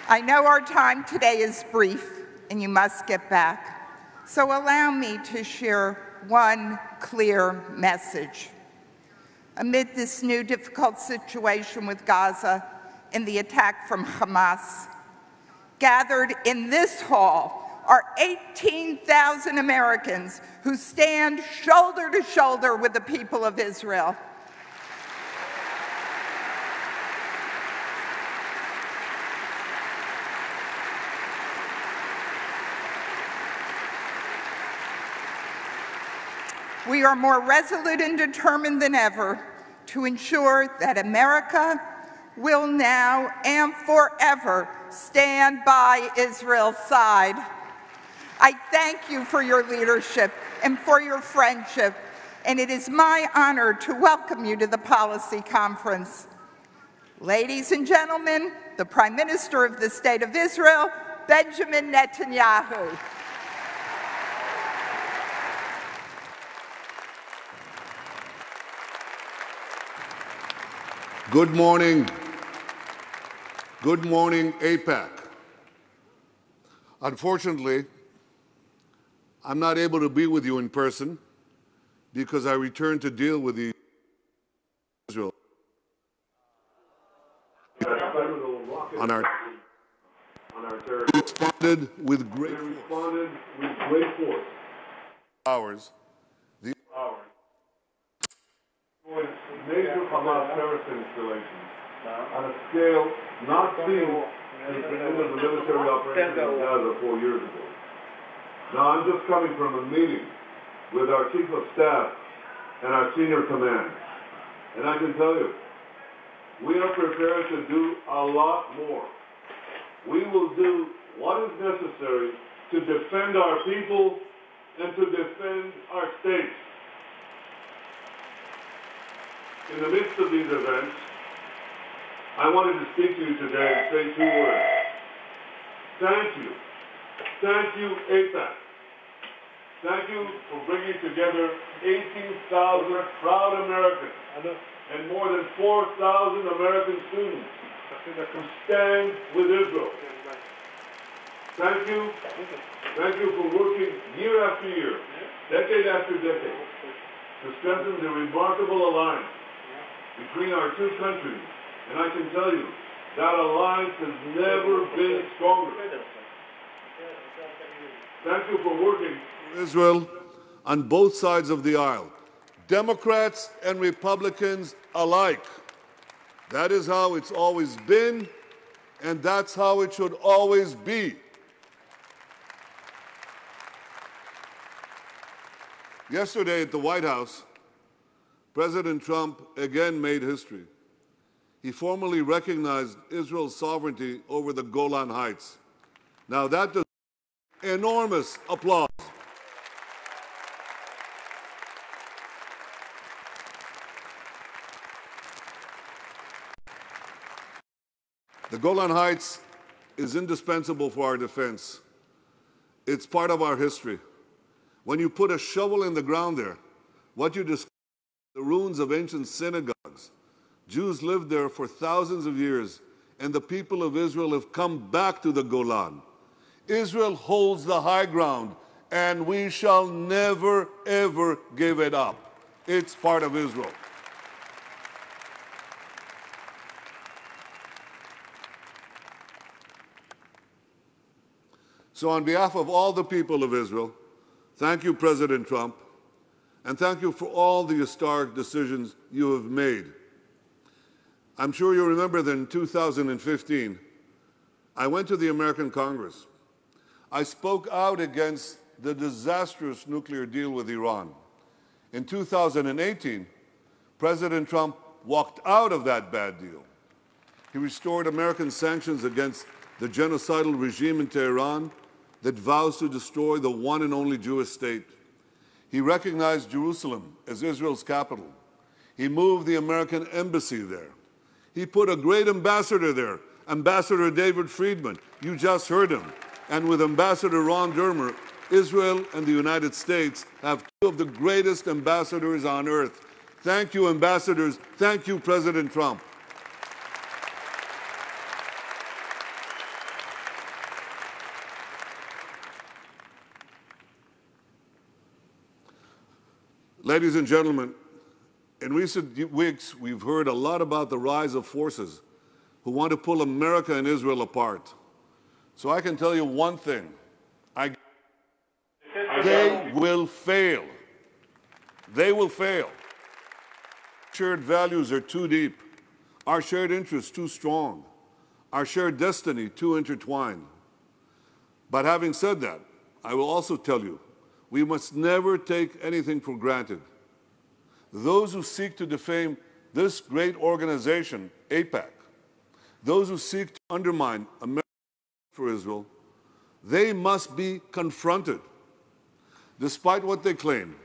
I know our time today is brief and you must get back, so allow me to share one clear message. Amid this new difficult situation with Gaza and the attack from Hamas, gathered in this hall are 18,000 Americans who stand shoulder to shoulder with the people of Israel. We are more resolute and determined than ever to ensure that America will now and forever stand by Israel's side. I thank you for your leadership and for your friendship, and it is my honor to welcome you to the Policy Conference. Ladies and gentlemen, the Prime Minister of the State of Israel, Benjamin Netanyahu. Good morning. Good morning, Aipaq. Unfortunately, I'm not able to be with you in person because I returned to deal with the Israel on our territory. We responded with great force. Hours. Major Hamas terrorist installations on a scale not seen since the end of the military operation in Gaza 4 years ago. Now, I'm just coming from a meeting with our Chief of Staff and our Senior Command. And I can tell you, we are prepared to do a lot more. We will do what is necessary to defend our people and to defend our states. In the midst of these events, I wanted to speak to you today and say 2 words. Thank you. Thank you, Aipaq. Thank you for bringing together 18,000 proud Americans and more than 4,000 American students who stand with Israel. Thank you. Thank you for working year after year, decade after decade, to strengthen the remarkable alliance between our two countries. And I can tell you, that alliance has never been stronger. Thank you for working for Israel on both sides of the aisle, Democrats and Republicans alike. That is how it's always been, and that's how it should always be. Yesterday at the White House, President Trump again made history. He formally recognized Israel's sovereignty over the Golan Heights. Now that deserves enormous applause. The Golan Heights is indispensable for our defense. It's part of our history. When you put a shovel in the ground there, what you discover are the ruins of ancient synagogues. Jews lived there for thousands of years, and the people of Israel have come back to the Golan. Israel holds the high ground, and we shall never, ever give it up. It's part of Israel. So on behalf of all the people of Israel, thank you, President Trump, and thank you for all the historic decisions you have made. I'm sure you remember that in 2015, I went to the American Congress. I spoke out against the disastrous nuclear deal with Iran. In 2018, President Trump walked out of that bad deal. He restored American sanctions against the genocidal regime in Tehran that vows to destroy the one and only Jewish state. He recognized Jerusalem as Israel's capital. He moved the American embassy there. He put a great ambassador there, Ambassador David Friedman. You just heard him. And with Ambassador Ron Dermer, Israel and the United States have two of the greatest ambassadors on earth. Thank you, ambassadors. Thank you, President Trump. Ladies and gentlemen, in recent weeks, we've heard a lot about the rise of forces who want to pull America and Israel apart. So I can tell you one thing. They will fail. They will fail. Shared values are too deep. Our shared interests too strong. Our shared destiny too intertwined. But having said that, I will also tell you, we must never take anything for granted. Those who seek to defame this great organization, AIPAC, those who seek to undermine America for Israel, they must be confronted. Despite what they claim,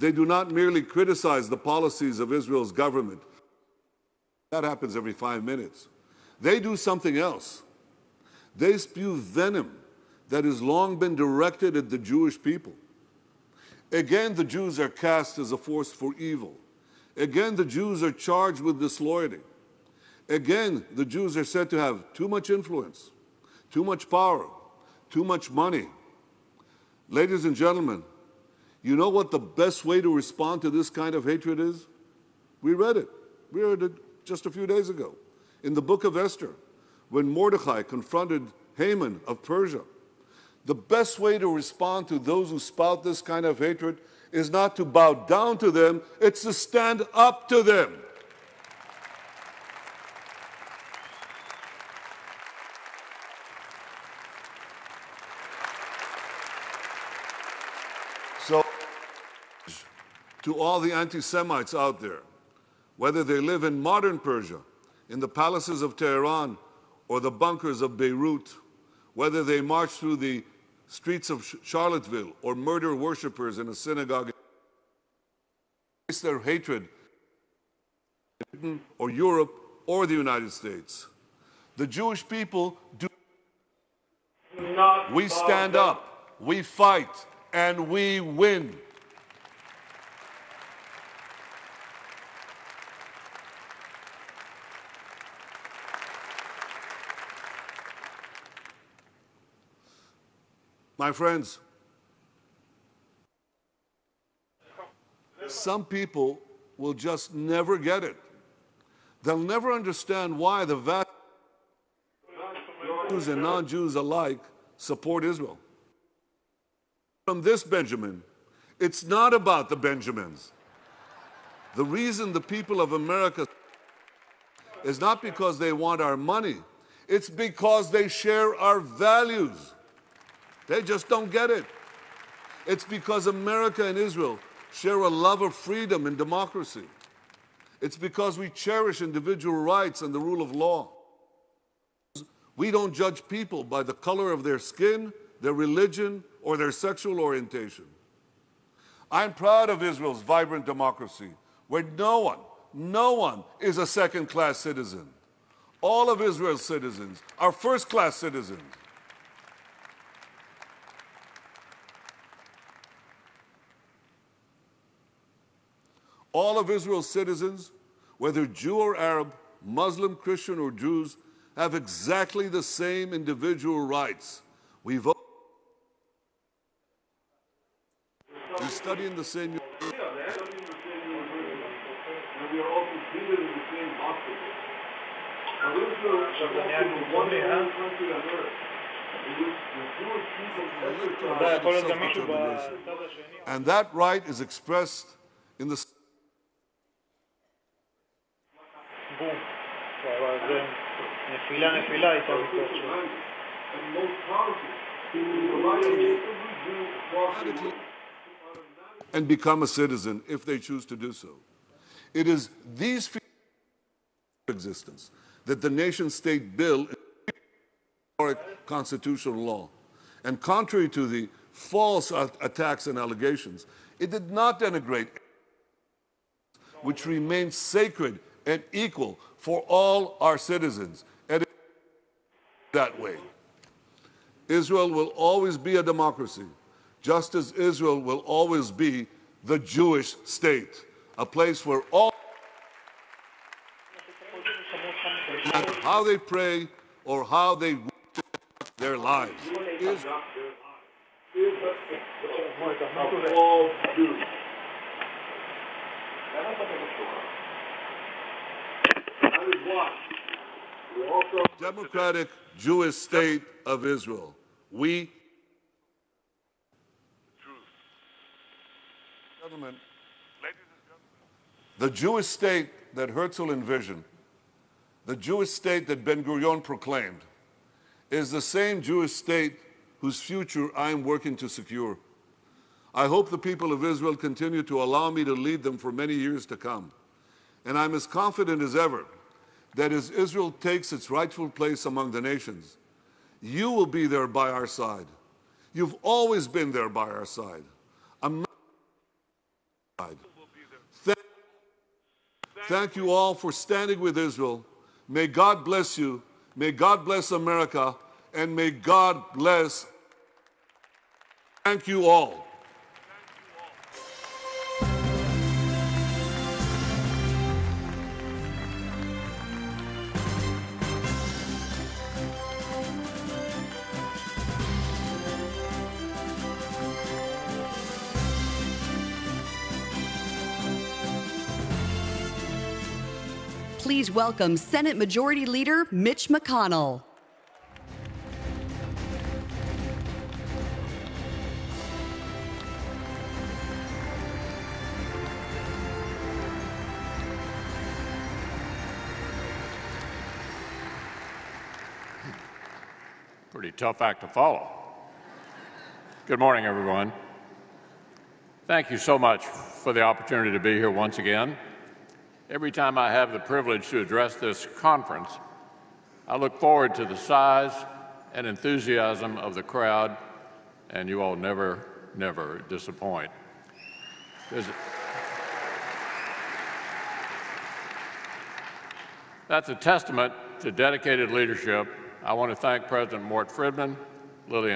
they do not merely criticize the policies of Israel's government. That happens every 5 minutes. They do something else. They spew venom that has long been directed at the Jewish people. Again, the Jews are cast as a force for evil. Again, the Jews are charged with disloyalty. Again, the Jews are said to have too much influence, too much power, too much money. Ladies and gentlemen, you know what the best way to respond to this kind of hatred is? We read it. We read it just a few days ago in the book of Esther, when Mordecai confronted Haman of Persia. The best way to respond to those who spout this kind of hatred is not to bow down to them, it's to stand up to them. So, to all the anti-Semites out there, whether they live in modern Persia, in the palaces of Tehran, or the bunkers of Beirut, whether they march through the streets of Charlottesville or murder worshippers in a synagogue, face their hatred in Britain or Europe or the United States. The Jewish people do not. We stand up, we fight, and we win. My friends, some people will just never get it. They'll never understand why the vast Jews and non-Jews alike support Israel. From this Benjamin, it's not about the Benjamins. The reason the people of America is not because they want our money, it's because they share our values. They just don't get it. It's because America and Israel share a love of freedom and democracy. It's because we cherish individual rights and the rule of law. We don't judge people by the color of their skin, their religion, or their sexual orientation. I'm proud of Israel's vibrant democracy, where no one is a second-class citizen. All of Israel's citizens are first-class citizens. All of Israel's citizens, whether Jew or Arab, Muslim, Christian, or Jews, have exactly the same individual rights. We vote. We study in the same university. And we are also treated in the same hospital. Now, Israel is also the one and only country on earth in which the Jewish people exercise. And that right is expressed in the and become a citizen if they choose to do so. It is these features of existence that the nation-state bill is historic constitutional law. And contrary to the false attacks and allegations, it did not denigrate which remains sacred and equal for all our citizens. And that way, Israel will always be a democracy, just as Israel will always be the Jewish state, a place where all, no matter how they pray or how they their lives, is all Jews. That is why we also democratic Jewish state of Israel. We, gentlemen, the Jewish state that Herzl envisioned, the Jewish state that Ben-Gurion proclaimed, is the same Jewish state whose future I am working to secure. I hope the people of Israel continue to allow me to lead them for many years to come. And I'm as confident as ever that as Israel takes its rightful place among the nations, you will be there by our side. You've always been there by our side. Thank you all for standing with Israel. May God bless you. May God bless America. And may God bless. Thank you all. Please welcome Senate Majority Leader Mitch McConnell. Pretty tough act to follow. Good morning, everyone. Thank you so much for the opportunity to be here once again. Every time I have the privilege to address this conference, I look forward to the size and enthusiasm of the crowd, and you all never, never disappoint. That's a testament to dedicated leadership. I want to thank President Mort Friedman, Lillian